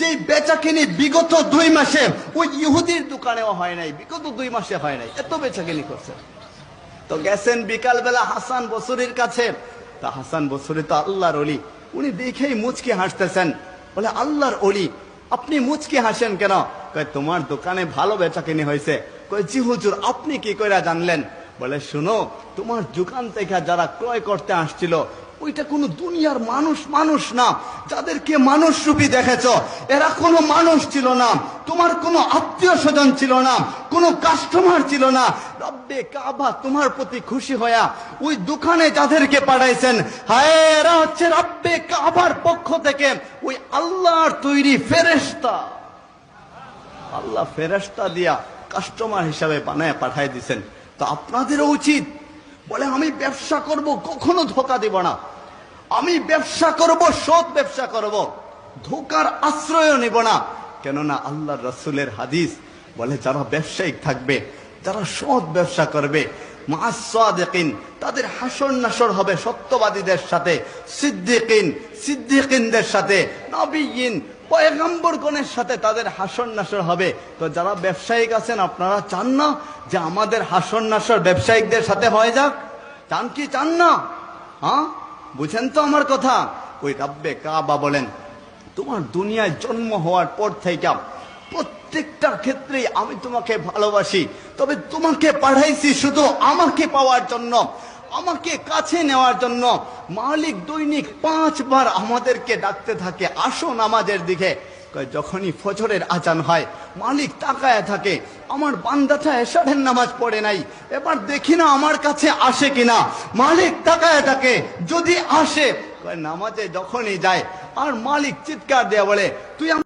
যে বেচাকেনি বিগত 2 মাসে ওই ইহুদির দোকানেও হয় নাই, বিগত 2 মাসে হয় নাই, এত বেচাকেনি করছে। তো গেছেন বিকালবেলা হাসান বসরির কাছে। তা হাসান বসরি তো আল্লাহর ওলি, উনি দেখেই মুচকি হাসতেছেন। বলে, আল্লাহর ওলি, আপনি মুচকি হাসেন কেন? কয়, তোমার দোকানে ভালো বেচাকেনি হয়েছে। কয়, জি হুজুর, আপনি কি করে জানলেন? বলে, শুনো, তোমার দোকান থেকে যারা ক্রয় করতে আসছিল ওইটা কোনো দুনিয়ার মানুষ না। যাদেরকে মানুষ রূপী দেখেছ এরা কোনো মানুষ ছিল না, তোমার কোনো আত্মীয় স্বজন ছিল না, কোনো কাস্টমার ছিল না। রব্বে কাবা তোমার প্রতি খুশি হয়া ওই দোকানে যাদেরকে পাঠাইছেন, হায়, এরা হচ্ছে রব্বে কাবার পক্ষ থেকে ওই আল্লাহর তৈরি ফেরেশতা। আল্লাহ ফেরেশতা দিয়া কাস্টমার হিসাবে বানায় পাঠাই দিছেন। তো আপনাদেরও উচিত। বলে, আমি ব্যবসা করব, কখনো ধোকা দিব না। আমি ব্যবসা করব, সৎ ব্যবসা করব, ধোকার আশ্রয় নিব না। কেননা আল্লাহর রাসূলের হাদিস বলে, যারা ব্যবসায়িক থাকবে, যারা সৎ ব্যবসা করবে, মা'আস সাদিকিন, তাদের হাসর নাসর হবে সত্যবাদীদের সাথে, সিদ্দিকিনদের সাথে, নবিয়িন, পয়গম্বরগণের সাথে তাদের হাসর নাসর হবে। তো যারা ব্যবসায়িক আছেন, আপনারা চান না যে আমাদের হাসর নাসর ব্যবসায়িকদের সাথে হয়ে যাক? চান কি চান না? হ্যাঁ, বুঝেন তো আমার কথা? ওই রব্বে কাবা বলেন, তোমার দুনিয়ায় জন্ম হওয়ার পর থেকে প্রত্যেকটা ক্ষেত্রেই আমি তোমাকে ভালোবাসি, তবে তোমাকে পাঠাইছি শুধু আমাকে পাওয়ার জন্য, আমাকে কাছে নেওয়ার জন্য। মালিক দৈনিক 5 বার আমাদেরকে ডাকতে থাকে, আসো নামাজের দিকে। যখনই ফজরের আজান হয়, মালিক তাকায় থাকে, আমার বান্দাটা এশারের নামাজ পড়ে নাই, এবার দেখি না আমার কাছে আসে কিনা। মালিক তাকায় থাকে, যদি আসে, নামাজে যখনই যায়, আর মালিক চিৎকার দেয়া বলে, তুই